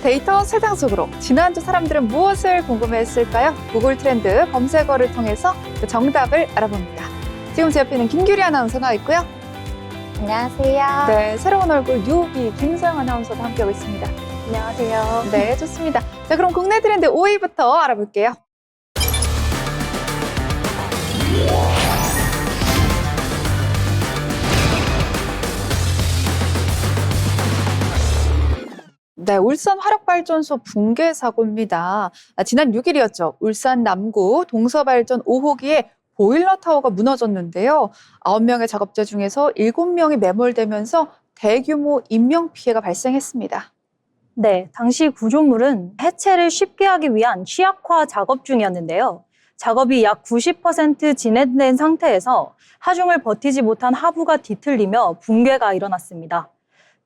데이터 세상 속으로 지난주 사람들은 무엇을 궁금해했을까요? 구글 트렌드 검색어를 통해서 그 정답을 알아봅니다. 지금 제 옆에 있는 김규리 아나운서 나와 있고요. 안녕하세요. 네, 새로운 얼굴 뉴비 김서영 아나운서도 함께하고 있습니다. 안녕하세요. 네, 좋습니다. 자, 그럼 국내 트렌드 5위부터 알아볼게요. 네, 울산 화력발전소 붕괴 사고입니다. 지난 6일이었죠. 울산 남구 동서발전 5호기에 보일러 타워가 무너졌는데요. 9명의 작업자 중에서 7명이 매몰되면서 대규모 인명피해가 발생했습니다. 네, 당시 구조물은 해체를 쉽게 하기 위한 취약화 작업 중이었는데요. 작업이 약 90% 진행된 상태에서 하중을 버티지 못한 하부가 뒤틀리며 붕괴가 일어났습니다.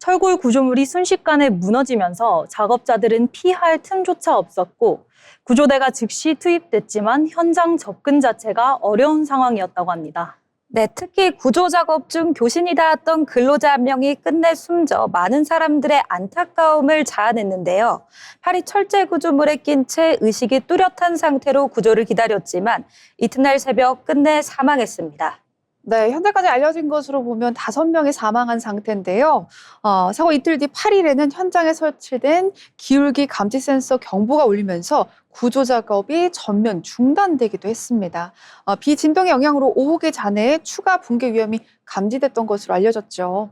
철골 구조물이 순식간에 무너지면서 작업자들은 피할 틈조차 없었고 구조대가 즉시 투입됐지만 현장 접근 자체가 어려운 상황이었다고 합니다. 네, 특히 구조 작업 중 교신이 닿았던 근로자 한 명이 끝내 숨져 많은 사람들의 안타까움을 자아냈는데요. 팔이 철제 구조물에 낀 채 의식이 뚜렷한 상태로 구조를 기다렸지만 이튿날 새벽 끝내 사망했습니다. 네, 현재까지 알려진 것으로 보면 5명이 사망한 상태인데요. 사고 이틀 뒤 8일에는 현장에 설치된 기울기 감지 센서 경보가 울리면서 구조 작업이 전면 중단되기도 했습니다. 비진동의 영향으로 5호기 잔해에 추가 붕괴 위험이 감지됐던 것으로 알려졌죠.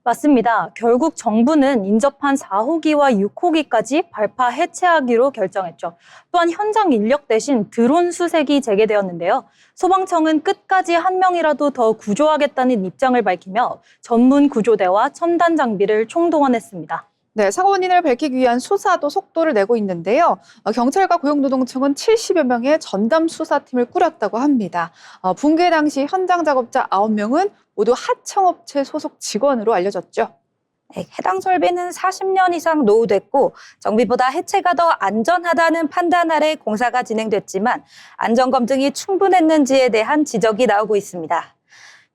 맞습니다. 결국 정부는 인접한 4호기와 6호기까지 발파 해체하기로 결정했죠. 또한 현장 인력 대신 드론 수색이 재개되었는데요. 소방청은 끝까지 한 명이라도 더 구조하겠다는 입장을 밝히며 전문 구조대와 첨단 장비를 총동원했습니다. 네, 사고 원인을 밝히기 위한 수사도 속도를 내고 있는데요. 경찰과 고용노동청은 70여 명의 전담 수사팀을 꾸렸다고 합니다. 붕괴 당시 현장 작업자 9명은 모두 하청업체 소속 직원으로 알려졌죠. 네, 해당 설비는 40년 이상 노후됐고 정비보다 해체가 더 안전하다는 판단 아래 공사가 진행됐지만 안전검증이 충분했는지에 대한 지적이 나오고 있습니다.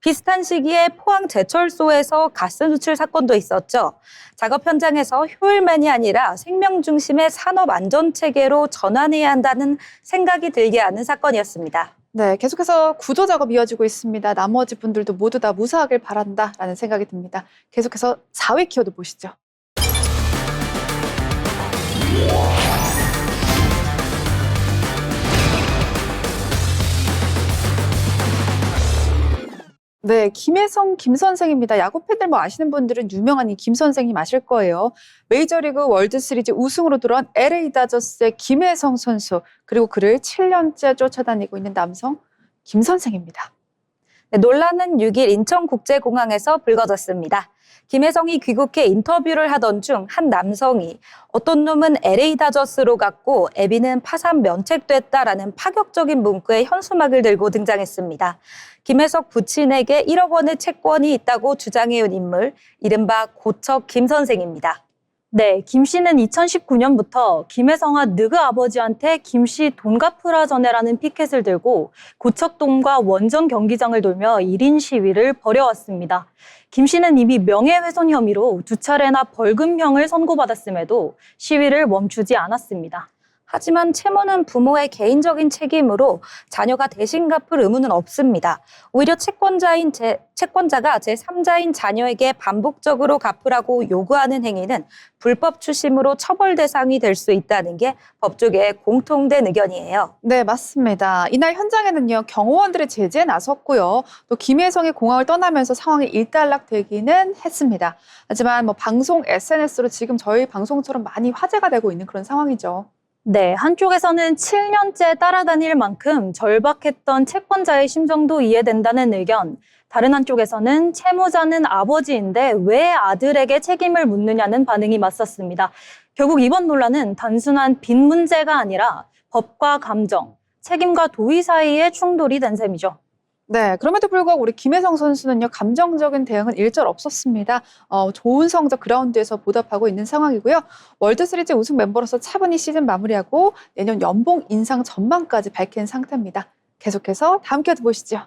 비슷한 시기에 포항 제철소에서 가스 누출 사건도 있었죠. 작업 현장에서 효율만이 아니라 생명 중심의 산업 안전 체계로 전환해야 한다는 생각이 들게 하는 사건이었습니다. 네, 계속해서 구조 작업 이어지고 있습니다. 나머지 분들도 모두 다 무사하길 바란다라는 생각이 듭니다. 계속해서 4위 키워드 보시죠. 네, 김혜성 김 선생입니다. 야구 팬들 아시는 분들은 유명한 이 김 선생님 아실 거예요. 메이저리그 월드시리즈 우승으로 돌아온 LA 다저스의 김혜성 선수, 그리고 그를 7년째 쫓아다니고 있는 남성 김 선생입니다. 네, 논란은 6일 인천국제공항에서 불거졌습니다. 김혜성이 귀국해 인터뷰를 하던 중 한 남성이 어떤 놈은 LA 다저스로 갔고 애비는 파산 면책됐다라는 파격적인 문구의 현수막을 들고 등장했습니다. 김혜석 부친에게 1억 원의 채권이 있다고 주장해온 인물, 이른바 고척 김 선생입니다. 네, 김 씨는 2019년부터 김혜성아 느그 아버지한테 김 씨 돈 갚으라 전해라는 피켓을 들고 고척동과 원정 경기장을 돌며 1인 시위를 벌여왔습니다. 김 씨는 이미 명예훼손 혐의로 2차례나 벌금형을 선고받았음에도 시위를 멈추지 않았습니다. 하지만 채무는 부모의 개인적인 책임으로 자녀가 대신 갚을 의무는 없습니다. 오히려 채권자가 제3자인 자녀에게 반복적으로 갚으라고 요구하는 행위는 불법 추심으로 처벌 대상이 될 수 있다는 게 법조계의 공통된 의견이에요. 네, 맞습니다. 이날 현장에는요, 경호원들의 제재에 나섰고요. 또 김혜성이 공항을 떠나면서 상황이 일단락되기는 했습니다. 하지만 방송 SNS로 지금 저희 방송처럼 많이 화제가 되고 있는 그런 상황이죠. 네, 한쪽에서는 7년째 따라다닐 만큼 절박했던 채권자의 심정도 이해된다는 의견, 다른 한쪽에서는 채무자는 아버지인데 왜 아들에게 책임을 묻느냐는 반응이 맞섰습니다. 결국 이번 논란은 단순한 빚 문제가 아니라 법과 감정, 책임과 도의 사이의 충돌이 된 셈이죠. 네, 그럼에도 불구하고 우리 김혜성 선수는요, 감정적인 대응은 일절 없었습니다. 좋은 성적 그라운드에서 보답하고 있는 상황이고요. 월드시리즈 우승 멤버로서 차분히 시즌 마무리하고 내년 연봉 인상 전망까지 밝힌 상태입니다. 계속해서 다음 키워드 보시죠.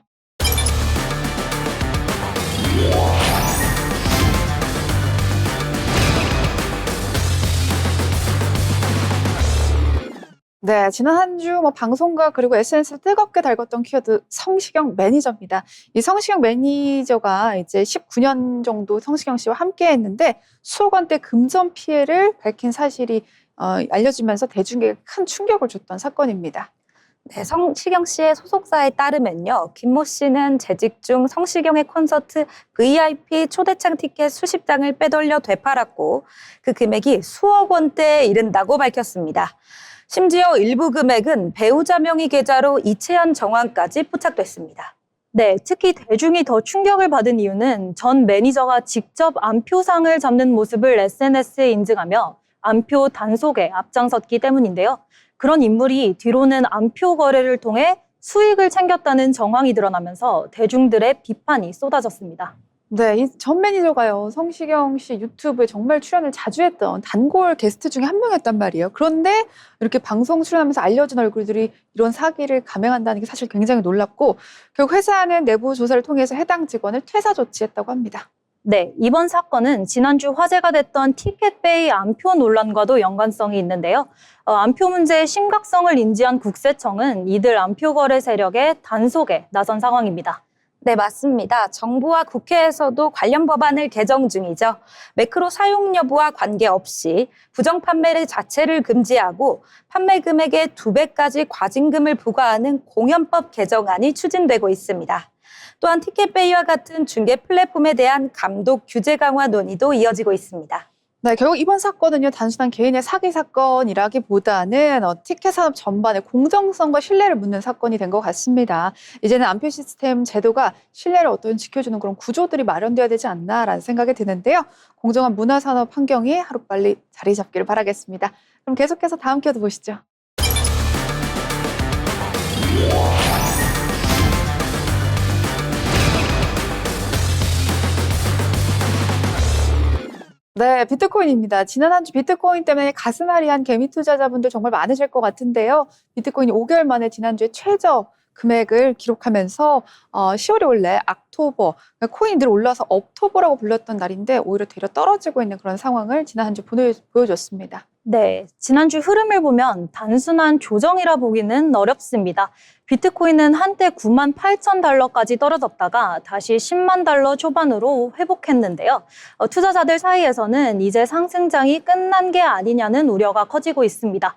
네, 지난 한 주 방송과 그리고 SNS를 뜨겁게 달궜던 키워드 성시경 매니저입니다. 이 성시경 매니저가 이제 19년 정도 성시경 씨와 함께 했는데 수억 원대 금전 피해를 밝힌 사실이 알려지면서 대중에게 큰 충격을 줬던 사건입니다. 네, 성시경 씨의 소속사에 따르면요. 김모 씨는 재직 중 성시경의 콘서트 VIP 초대장 티켓 수십 장을 빼돌려 되팔았고 그 금액이 수억 원대에 이른다고 밝혔습니다. 심지어 일부 금액은 배우자 명의 계좌로 이체한 정황까지 포착됐습니다. 네, 특히 대중이 더 충격을 받은 이유는 전 매니저가 직접 안표상을 잡는 모습을 SNS에 인증하며 안표 단속에 앞장섰기 때문인데요. 그런 인물이 뒤로는 안표 거래를 통해 수익을 챙겼다는 정황이 드러나면서 대중들의 비판이 쏟아졌습니다. 네, 이 전 매니저가요, 성시경 씨 유튜브에 정말 출연을 자주 했던 단골 게스트 중에 한 명이었단 말이에요. 그런데 이렇게 방송 출연하면서 알려진 얼굴들이 이런 사기를 감행한다는 게 사실 굉장히 놀랍고, 결국 회사는 내부 조사를 통해서 해당 직원을 퇴사 조치했다고 합니다. 네, 이번 사건은 지난주 화제가 됐던 티켓베이 안표 논란과도 연관성이 있는데요. 안표 문제의 심각성을 인지한 국세청은 이들 안표 거래 세력의 단속에 나선 상황입니다. 네, 맞습니다. 정부와 국회에서도 관련 법안을 개정 중이죠. 매크로 사용 여부와 관계없이 부정 판매를 자체를 금지하고 판매 금액의 2배까지 과징금을 부과하는 공연법 개정안이 추진되고 있습니다. 또한 티켓베이와 같은 중개 플랫폼에 대한 감독 규제 강화 논의도 이어지고 있습니다. 네, 결국 이번 사건은요, 단순한 개인의 사기 사건이라기보다는 티켓 산업 전반의 공정성과 신뢰를 묻는 사건이 된 것 같습니다. 이제는 안표 시스템 제도가 신뢰를 어떤 지켜주는 그런 구조들이 마련되어야 되지 않나라는 생각이 드는데요. 공정한 문화산업 환경이 하루빨리 자리 잡기를 바라겠습니다. 그럼 계속해서 다음 키워드 보시죠. 네, 비트코인입니다. 지난 한 주 비트코인 때문에 가슴앓이한 개미 투자자분들 정말 많으실 것 같은데요. 비트코인이 5개월 만에 지난주에 최저 금액을 기록하면서 10월이 원래 악토버, 그러니까 코인이 늘 올라서 업토버라고 불렸던 날인데 오히려 되려 떨어지고 있는 그런 상황을 지난 한 주 보여줬습니다. 네, 지난주 흐름을 보면 단순한 조정이라 보기는 어렵습니다. 비트코인은 한때 98,000달러까지 떨어졌다가 다시 10만 달러 초반으로 회복했는데요. 투자자들 사이에서는 이제 상승장이 끝난 게 아니냐는 우려가 커지고 있습니다.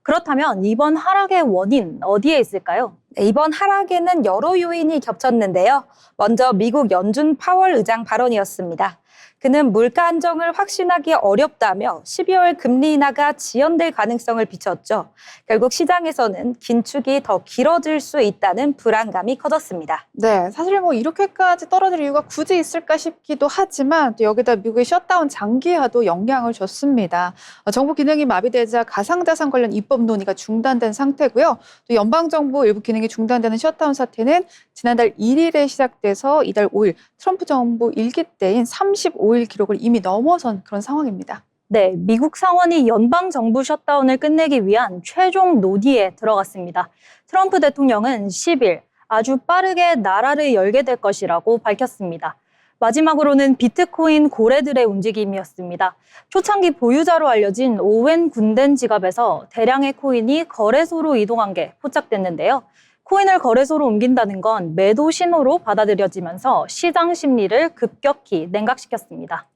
그렇다면 이번 하락의 원인 어디에 있을까요? 네, 이번 하락에는 여러 요인이 겹쳤는데요. 먼저 미국 연준 파월 의장 발언이었습니다. 그는 물가 안정을 확신하기 어렵다며 12월 금리 인하가 지연될 가능성을 비췄죠. 결국 시장에서는 긴축이 더 길어질 수 있다는 불안감이 커졌습니다. 네, 사실 이렇게까지 떨어질 이유가 굳이 있을까 싶기도 하지만 또 여기다 미국의 셧다운 장기화도 영향을 줬습니다. 정부 기능이 마비되자 가상자산 관련 입법 논의가 중단된 상태고요. 또 연방정부 일부 기능이 중단되는 셧다운 사태는 지난달 1일에 시작돼서 이달 5일 트럼프 정부 일기 때인 35일 기록을 이미 넘어선 그런 상황입니다. 네, 미국 상원이 연방정부 셧다운을 끝내기 위한 최종 논의에 들어갔습니다. 트럼프 대통령은 10일 아주 빠르게 나라를 열게 될 것이라고 밝혔습니다. 마지막으로는 비트코인 고래들의 움직임이었습니다. 초창기 보유자로 알려진 오웬 군덴 지갑에서 대량의 코인이 거래소로 이동한 게 포착됐는데요. 코인을 거래소로 옮긴다는 건 매도 신호로 받아들여지면서 시장 심리를 급격히 냉각시켰습니다.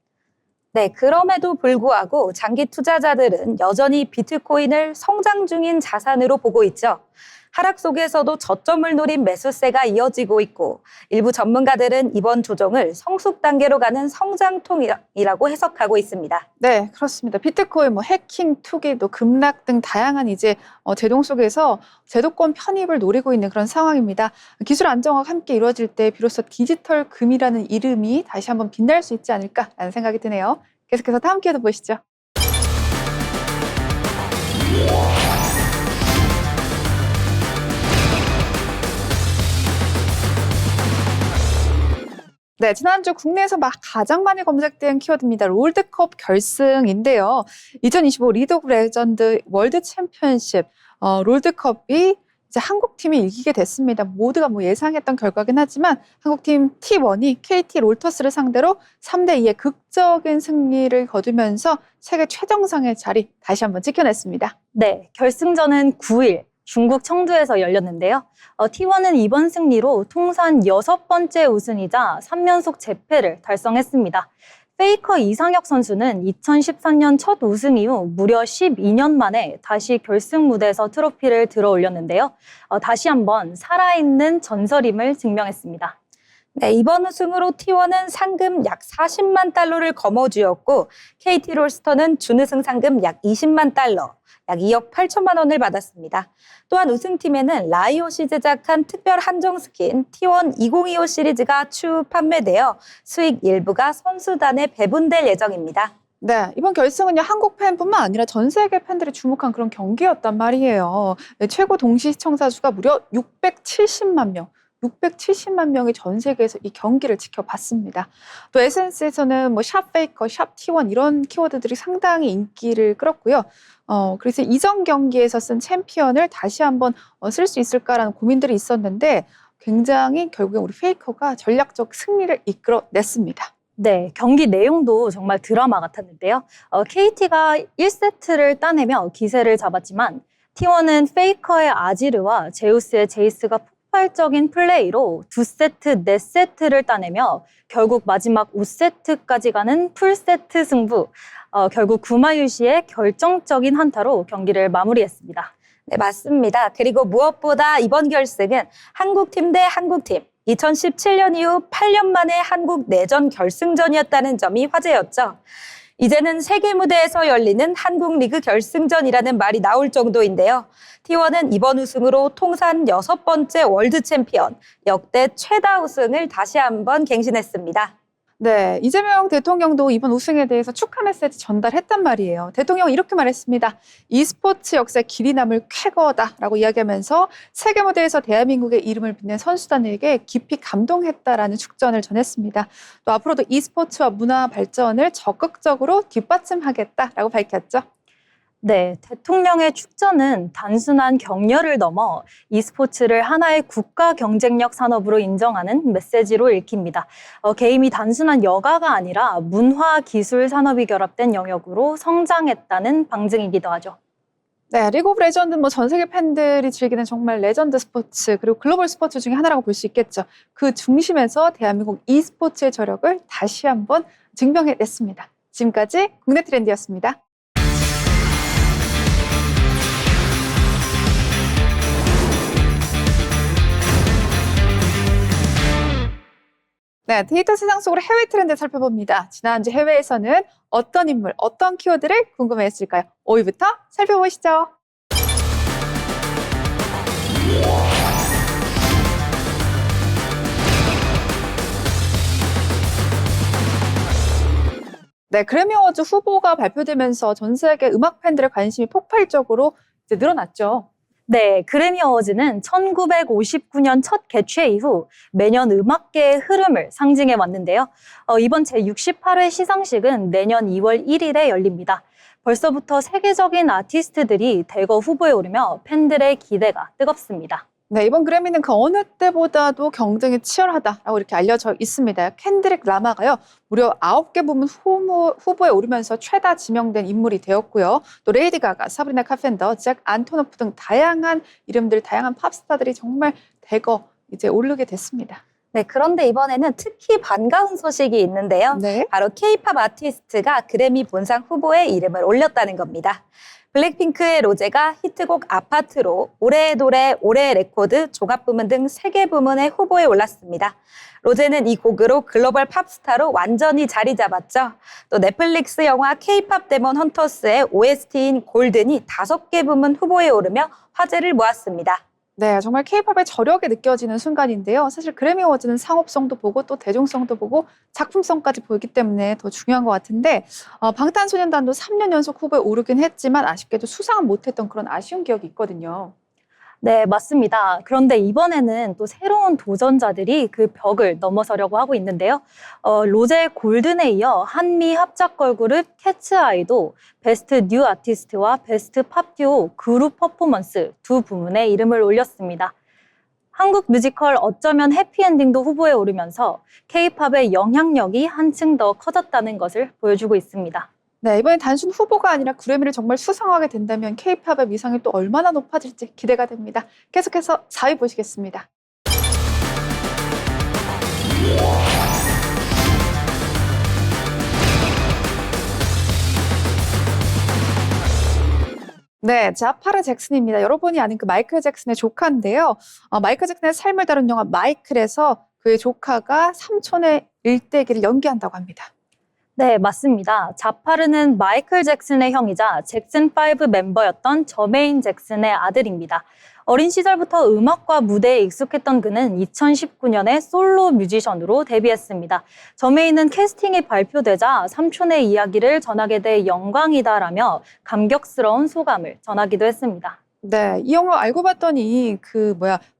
네, 그럼에도 불구하고 장기 투자자들은 여전히 비트코인을 성장 중인 자산으로 보고 있죠. 하락 속에서도 저점을 노린 매수세가 이어지고 있고 일부 전문가들은 이번 조정을 성숙 단계로 가는 성장통이라고 해석하고 있습니다. 네, 그렇습니다. 비트코인, 해킹, 투기, 또 급락 등 다양한 이제 제동 속에서 제도권 편입을 노리고 있는 그런 상황입니다. 기술 안정화가 함께 이루어질 때 비로소 디지털 금이라는 이름이 다시 한번 빛날 수 있지 않을까라는 생각이 드네요. 계속해서 다음 기회도 보시죠. 네, 지난주 국내에서 가장 많이 검색된 키워드입니다. 롤드컵 결승인데요. 2025 리그 오브 레전드 월드 챔피언십 롤드컵이 이제 한국팀이 이기게 됐습니다. 모두가 뭐 예상했던 결과긴 하지만 한국팀 T1이 KT 롤터스를 상대로 3대2의 극적인 승리를 거두면서 세계 최정상의 자리 다시 한번 지켜냈습니다. 네, 결승전은 9일 중국 청두에서 열렸는데요. T1은 이번 승리로 통산 6번째 우승이자 3연속 재패를 달성했습니다. 페이커 이상혁 선수는 2013년 첫 우승 이후 무려 12년 만에 다시 결승 무대에서 트로피를 들어 올렸는데요. 다시 한번 살아있는 전설임을 증명했습니다. 네, 이번 우승으로 T1은 상금 약 40만 달러를 거머쥐었고 KT 롤스터는 준우승 상금 약 20만 달러, 약 2억 8천만 원을 받았습니다. 또한 우승팀에는 라이엇이 제작한 특별 한정 스킨 T1 2025 시리즈가 추후 판매되어 수익 일부가 선수단에 배분될 예정입니다. 네, 이번 결승은요, 한국 팬뿐만 아니라 전 세계 팬들이 주목한 그런 경기였단 말이에요. 네, 최고 동시 시청자 수가 무려 670만 명. 670만 명이 전 세계에서 이 경기를 지켜봤습니다. 또 SNS에서는 뭐 샵 페이커, 샵 T1 이런 키워드들이 상당히 인기를 끌었고요. 그래서 이전 경기에서 쓴 챔피언을 다시 한번 쓸 수 있을까라는 고민들이 있었는데 굉장히 결국에 우리 페이커가 전략적 승리를 이끌어냈습니다. 네, 경기 내용도 정말 드라마 같았는데요. KT가 1세트를 따내며 기세를 잡았지만 T1은 페이커의 아지르와 제우스의 제이스가 폭발적인 플레이로 2세트, 4세트를 따내며 결국 마지막 5세트까지 가는 풀세트 승부, 결국 구마유시의 결정적인 한타로 경기를 마무리했습니다. 네, 맞습니다. 그리고 무엇보다 이번 결승은 한국팀 대 한국팀, 2017년 이후 8년 만에 한국 내전 결승전이었다는 점이 화제였죠. 이제는 세계 무대에서 열리는 한국 리그 결승전이라는 말이 나올 정도인데요. T1은 이번 우승으로 통산 6번째 월드 챔피언, 역대 최다 우승을 다시 한번 갱신했습니다. 네, 이재명 대통령도 이번 우승에 대해서 축하 메시지 전달했단 말이에요. 대통령은 이렇게 말했습니다. e스포츠 역사에 길이 남을 쾌거다라고 이야기하면서 세계 무대에서 대한민국의 이름을 빛낸 선수단에게 깊이 감동했다라는 축전을 전했습니다. 또 앞으로도 e스포츠와 문화 발전을 적극적으로 뒷받침하겠다라고 밝혔죠. 네, 대통령의 축전은 단순한 격려를 넘어 e스포츠를 하나의 국가 경쟁력 산업으로 인정하는 메시지로 읽힙니다. 게임이 단순한 여가가 아니라 문화, 기술 산업이 결합된 영역으로 성장했다는 방증이기도 하죠. 네, 리그 오브 레전드 뭐 전 세계 팬들이 즐기는 정말 레전드 스포츠 그리고 글로벌 스포츠 중에 하나라고 볼 수 있겠죠. 그 중심에서 대한민국 e스포츠의 저력을 다시 한번 증명해냈습니다. 지금까지 국내 트렌드였습니다. 네, 데이터 세상 속으로 해외 트렌드 살펴봅니다. 지난주 해외에서는 어떤 인물, 어떤 키워드를 궁금해했을까요? 5위부터 살펴보시죠. 네, 그래미 어워즈 후보가 발표되면서 전 세계 음악 팬들의 관심이 폭발적으로 이제 늘어났죠. 네, 그래미 어워즈는 1959년 첫 개최 이후 매년 음악계의 흐름을 상징해 왔는데요. 이번 제68회 시상식은 내년 2월 1일에 열립니다. 벌써부터 세계적인 아티스트들이 대거 후보에 오르며 팬들의 기대가 뜨겁습니다. 네, 이번 그래미는 그 어느 때보다도 경쟁이 치열하다라고 이렇게 알려져 있습니다. 켄드릭 라마가요, 무려 9개 부문 후보에 오르면서 최다 지명된 인물이 되었고요. 또 레이디 가가, 사브리나 카펜더, 잭 안토노프 등 다양한 이름들, 다양한 팝스타들이 정말 대거 이제 오르게 됐습니다. 네, 그런데 이번에는 특히 반가운 소식이 있는데요. 네. 바로 K-팝 아티스트가 그래미 본상 후보에 이름을 올렸다는 겁니다. 블랙핑크의 로제가 히트곡 아파트로 올해의 노래, 올해의 레코드, 종합 부문 등 3개 부문의 후보에 올랐습니다. 로제는 이 곡으로 글로벌 팝스타로 완전히 자리 잡았죠. 또 넷플릭스 영화 K-팝 데몬 헌터스의 OST인 골든이 5개 부문 후보에 오르며 화제를 모았습니다. 네, 정말 K-팝의 저력이 느껴지는 순간인데요. 사실 그래미 어워즈는 상업성도 보고 또 대중성도 보고 작품성까지 보이기 때문에 더 중요한 것 같은데 방탄소년단도 3년 연속 후보에 오르긴 했지만 아쉽게도 수상은 못했던 그런 아쉬운 기억이 있거든요. 네, 맞습니다. 그런데 이번에는 또 새로운 도전자들이 그 벽을 넘어서려고 하고 있는데요. 로제 골든에 이어 한미 합작 걸그룹 캐츠아이도 베스트 뉴 아티스트와 베스트 팝 듀오 그룹 퍼포먼스 두 부문에 이름을 올렸습니다. 한국 뮤지컬 어쩌면 해피엔딩도 후보에 오르면서 K-팝의 영향력이 한층 더 커졌다는 것을 보여주고 있습니다. 네, 이번엔 단순 후보가 아니라 그래미를 정말 수상하게 된다면 K-팝의 위상이 또 얼마나 높아질지 기대가 됩니다. 계속해서 4위 보시겠습니다. 네, 자파르 잭슨입니다. 여러분이 아는 그 마이클 잭슨의 조카인데요. 마이클 잭슨의 삶을 다룬 영화 마이클에서 그의 조카가 삼촌의 일대기를 연기한다고 합니다. 네, 맞습니다. 자파르는 마이클 잭슨의 형이자 잭슨5 멤버였던 저메인 잭슨의 아들입니다. 어린 시절부터 음악과 무대에 익숙했던 그는 2019년에 솔로 뮤지션으로 데뷔했습니다. 저메인은 캐스팅이 발표되자 삼촌의 이야기를 전하게 돼 영광이다라며 감격스러운 소감을 전하기도 했습니다. 네, 이 영화 알고 봤더니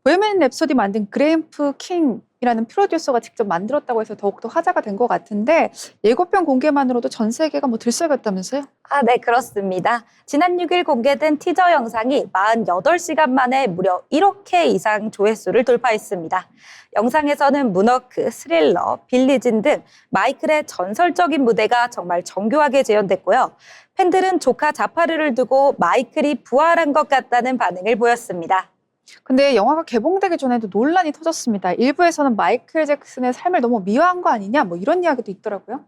보헤미안 랩소디 만든 그레이프 킹이라는 프로듀서가 직접 만들었다고 해서 더욱더 화제가 된 것 같은데 예고편 공개만으로도 전 세계가 들썩였다면서요? 네, 그렇습니다. 지난 6일 공개된 티저 영상이 48시간 만에 무려 1억 회 이상 조회수를 돌파했습니다. 영상에서는 문워크, 스릴러, 빌리진 등 마이클의 전설적인 무대가 정말 정교하게 재현됐고요. 팬들은 조카 자파르를 두고 마이클이 부활한 것 같다는 반응을 보였습니다. 근데 영화가 개봉되기 전에도 논란이 터졌습니다. 일부에서는 마이클 잭슨의 삶을 너무 미화한 거 아니냐 이런 이야기도 있더라고요.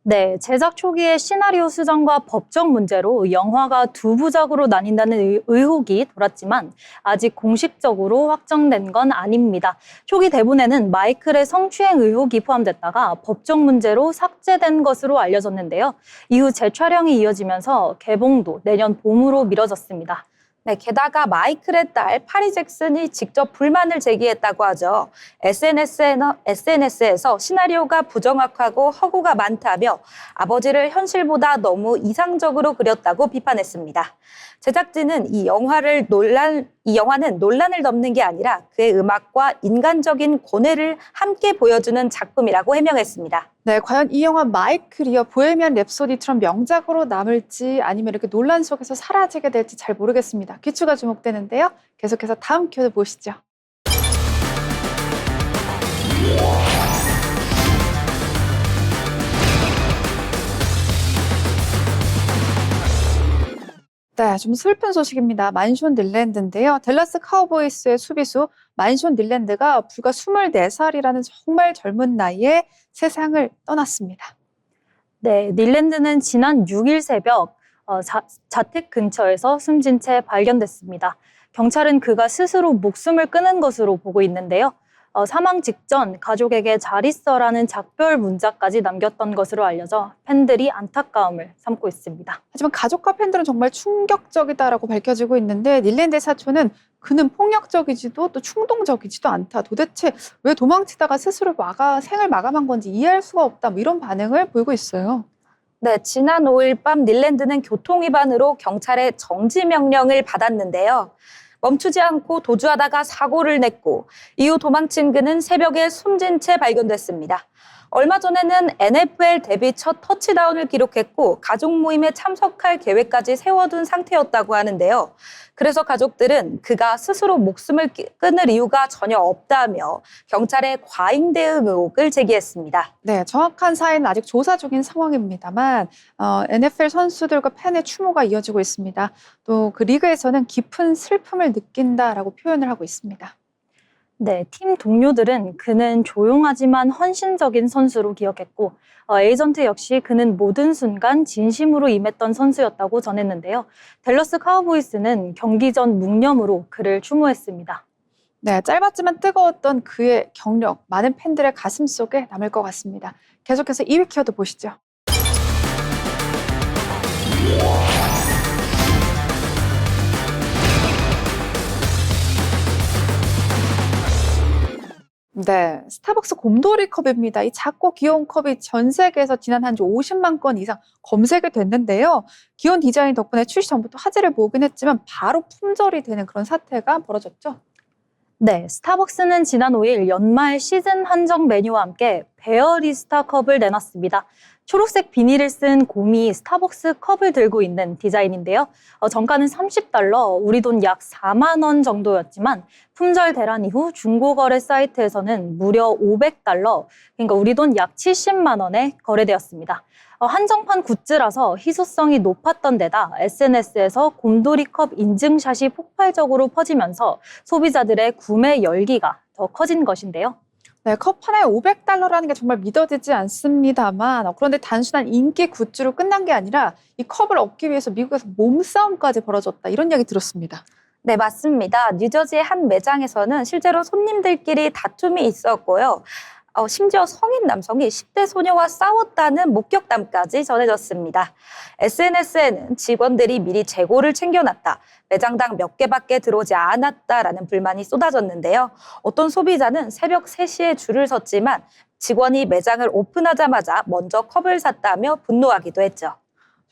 네, 제작 초기에 시나리오 수정과 법적 문제로 영화가 두 부작으로 나뉜다는 의혹이 돌았지만 아직 공식적으로 확정된 건 아닙니다. 초기 대본에는 마이클의 성추행 의혹이 포함됐다가 법적 문제로 삭제된 것으로 알려졌는데요. 이후 재촬영이 이어지면서 개봉도 내년 봄으로 미뤄졌습니다. 네, 게다가 마이클의 딸 파리 잭슨이 직접 불만을 제기했다고 하죠. SNS에서 시나리오가 부정확하고 허구가 많다며 아버지를 현실보다 너무 이상적으로 그렸다고 비판했습니다. 제작진은 이 영화는 논란을 넘는 게 아니라 그의 음악과 인간적인 고뇌를 함께 보여주는 작품이라고 해명했습니다. 네, 과연 이 영화 마이클이요 보헤미안 랩소디처럼 명작으로 남을지 아니면 이렇게 논란 속에서 사라지게 될지 잘 모르겠습니다. 귀추가 주목되는데요. 계속해서 다음 키워드 보시죠. 네, 좀 슬픈 소식입니다. 만션 닐랜드인데요. 댈러스 카우보이스의 수비수 만션 닐랜드가 불과 24살이라는 정말 젊은 나이에 세상을 떠났습니다. 네, 닐랜드는 지난 6일 새벽 자택 근처에서 숨진 채 발견됐습니다. 경찰은 그가 스스로 목숨을 끊은 것으로 보고 있는데요. 사망 직전 가족에게 잘 있어라는 작별 문자까지 남겼던 것으로 알려져 팬들이 안타까움을 삼고 있습니다. 하지만 가족과 팬들은 정말 충격적이다라고 밝혀지고 있는데 닐랜드의 사촌은 그는 폭력적이지도 또 충동적이지도 않다. 도대체 왜 도망치다가 스스로 생을 마감한 건지 이해할 수가 없다. 이런 반응을 보이고 있어요. 네, 지난 5일 밤 닐랜드는 교통위반으로 경찰의 정지 명령을 받았는데요. 멈추지 않고 도주하다가 사고를 냈고 이후 도망친 그는 새벽에 숨진 채 발견됐습니다. 얼마 전에는 NFL 데뷔 첫 터치다운을 기록했고 가족 모임에 참석할 계획까지 세워둔 상태였다고 하는데요. 그래서 가족들은 그가 스스로 목숨을 끊을 이유가 전혀 없다며 경찰에 과잉 대응 의혹을 제기했습니다. 네, 정확한 사인은 아직 조사 중인 상황입니다만 NFL 선수들과 팬의 추모가 이어지고 있습니다. 또 그 리그에서는 깊은 슬픔을 느낀다라고 표현을 하고 있습니다. 네, 팀 동료들은 그는 조용하지만 헌신적인 선수로 기억했고 에이전트 역시 그는 모든 순간 진심으로 임했던 선수였다고 전했는데요. 댈러스 카우보이스는 경기 전 묵념으로 그를 추모했습니다. 네, 짧았지만 뜨거웠던 그의 경력, 많은 팬들의 가슴 속에 남을 것 같습니다. 계속해서 2위 키워드 보시죠. 네, 스타벅스 곰돌이 컵입니다. 이 작고 귀여운 컵이 전 세계에서 지난 한 주 50만 건 이상 검색이 됐는데요. 귀여운 디자인 덕분에 출시 전부터 화제를 모으긴 했지만 바로 품절이 되는 그런 사태가 벌어졌죠. 네, 스타벅스는 지난 5일 연말 시즌 한정 메뉴와 함께 베어리스타 컵을 내놨습니다. 초록색 비닐을 쓴 곰이 스타벅스 컵을 들고 있는 디자인인데요. 정가는 $30, 우리 돈 약 4만 원 정도였지만 품절 대란 이후 중고거래 사이트에서는 무려 $500, 그러니까 우리 돈 약 70만 원에 거래되었습니다. 한정판 굿즈라서 희소성이 높았던 데다 SNS에서 곰돌이 컵 인증샷이 폭발적으로 퍼지면서 소비자들의 구매 열기가 더 커진 것인데요. 네, 컵 하나에 $500라는 게 정말 믿어지지 않습니다만 그런데 단순한 인기 굿즈로 끝난 게 아니라 이 컵을 얻기 위해서 미국에서 몸싸움까지 벌어졌다 이런 이야기 들었습니다. 네, 맞습니다. 뉴저지의 한 매장에서는 실제로 손님들끼리 다툼이 있었고요. 심지어 성인 남성이 10대 소녀와 싸웠다는 목격담까지 전해졌습니다. SNS에는 직원들이 미리 재고를 챙겨놨다, 매장당 몇 개밖에 들어오지 않았다라는 불만이 쏟아졌는데요. 어떤 소비자는 새벽 3시에 줄을 섰지만 직원이 매장을 오픈하자마자 먼저 컵을 샀다며 분노하기도 했죠.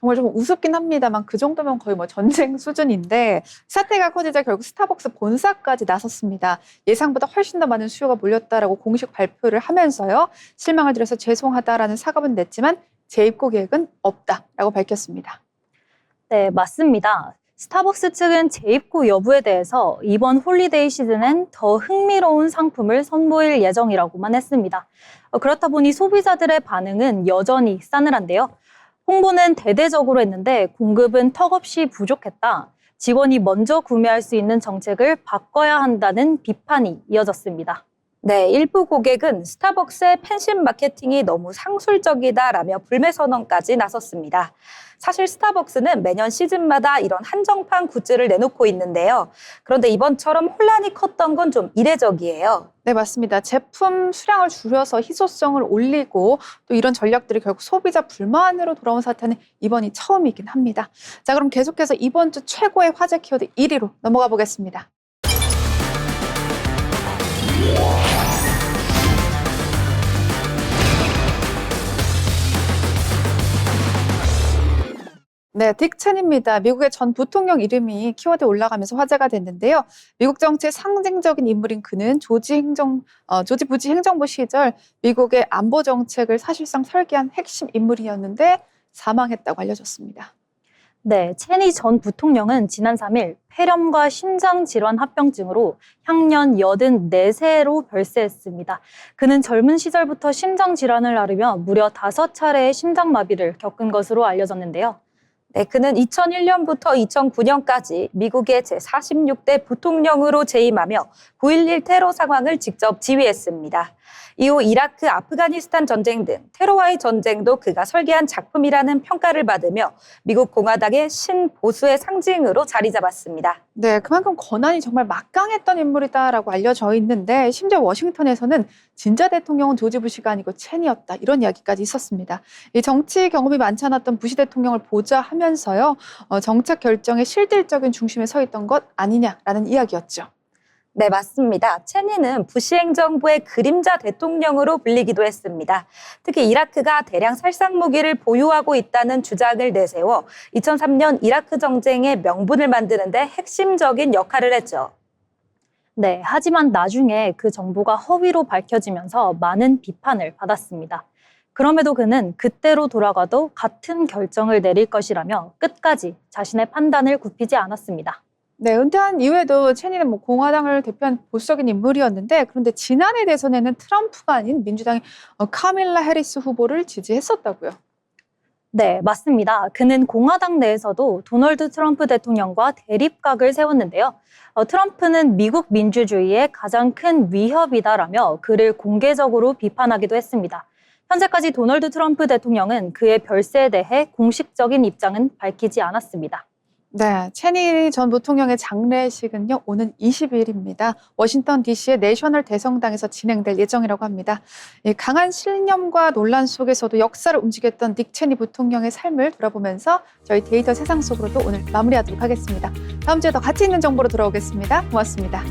정말 좀 우습긴 합니다만 그 정도면 거의 뭐 전쟁 수준인데 사태가 커지자 결국 스타벅스 본사까지 나섰습니다. 예상보다 훨씬 더 많은 수요가 몰렸다라고 공식 발표를 하면서요. 실망을 드려서 죄송하다라는 사과는 냈지만 재입고 계획은 없다라고 밝혔습니다. 네, 맞습니다. 스타벅스 측은 재입고 여부에 대해서 이번 홀리데이 시즌엔 더 흥미로운 상품을 선보일 예정이라고만 했습니다. 그렇다 보니 소비자들의 반응은 여전히 싸늘한데요. 홍보는 대대적으로 했는데 공급은 턱없이 부족했다. 직원이 먼저 구매할 수 있는 정책을 바꿔야 한다는 비판이 이어졌습니다. 네, 일부 고객은 스타벅스의 팬심 마케팅이 너무 상술적이다라며 불매 선언까지 나섰습니다. 사실 스타벅스는 매년 시즌마다 이런 한정판 굿즈를 내놓고 있는데요. 그런데 이번처럼 혼란이 컸던 건 좀 이례적이에요. 네, 맞습니다. 제품 수량을 줄여서 희소성을 올리고 또 이런 전략들이 결국 소비자 불만으로 돌아온 사태는 이번이 처음이긴 합니다. 자, 그럼 계속해서 이번 주 최고의 화제 키워드 1위로 넘어가 보겠습니다. 네, 딕 체니입니다. 미국의 전 부통령 이름이 키워드에 올라가면서 화제가 됐는데요. 미국 정치의 상징적인 인물인 그는 조지 부시 행정부 시절 미국의 안보 정책을 사실상 설계한 핵심 인물이었는데 사망했다고 알려졌습니다. 네, 체니 전 부통령은 지난 3일 폐렴과 심장질환 합병증으로 향년 84세로 별세했습니다. 그는 젊은 시절부터 심장질환을 앓으며 무려 5차례의 심장마비를 겪은 것으로 알려졌는데요. 네, 그는 2001년부터 2009년까지 미국의 제46대 부통령으로 재임하며 9.11 테러 상황을 직접 지휘했습니다. 이후 이라크, 아프가니스탄 전쟁 등 테러와의 전쟁도 그가 설계한 작품이라는 평가를 받으며 미국 공화당의 신보수의 상징으로 자리 잡았습니다. 네, 그만큼 권한이 정말 막강했던 인물이다라고 알려져 있는데 심지어 워싱턴에서는 진짜 대통령은 조지 부시가 아니고 체니였다 이런 이야기까지 있었습니다. 이 정치 경험이 많지 않았던 부시 대통령을 보좌하면서요 정책 결정의 실질적인 중심에 서 있던 것 아니냐라는 이야기였죠. 네, 맞습니다. 체니는 부시 행정부의 그림자 대통령으로 불리기도 했습니다. 특히 이라크가 대량 살상 무기를 보유하고 있다는 주장을 내세워 2003년 이라크 정쟁의 명분을 만드는 데 핵심적인 역할을 했죠. 네, 하지만 나중에 그 정보가 허위로 밝혀지면서 많은 비판을 받았습니다. 그럼에도 그는 그때로 돌아가도 같은 결정을 내릴 것이라며 끝까지 자신의 판단을 굽히지 않았습니다. 네, 은퇴한 이후에도 체니는 공화당을 대표한 보수적인 인물이었는데 그런데 지난해 대선에는 트럼프가 아닌 민주당의 카밀라 해리스 후보를 지지했었다고요. 네, 맞습니다. 그는 공화당 내에서도 도널드 트럼프 대통령과 대립각을 세웠는데요. 트럼프는 미국 민주주의의 가장 큰 위협이다라며 그를 공개적으로 비판하기도 했습니다. 현재까지 도널드 트럼프 대통령은 그의 별세에 대해 공식적인 입장은 밝히지 않았습니다. 네, 체니 전 부통령의 장례식은요, 오는 20일입니다. 워싱턴 DC의 내셔널 대성당에서 진행될 예정이라고 합니다. 이 강한 신념과 논란 속에서도 역사를 움직였던 딕 체니 부통령의 삶을 돌아보면서 저희 데이터 세상 속으로도 오늘 마무리하도록 하겠습니다. 다음 주에 더 가치 있는 정보로 돌아오겠습니다. 고맙습니다.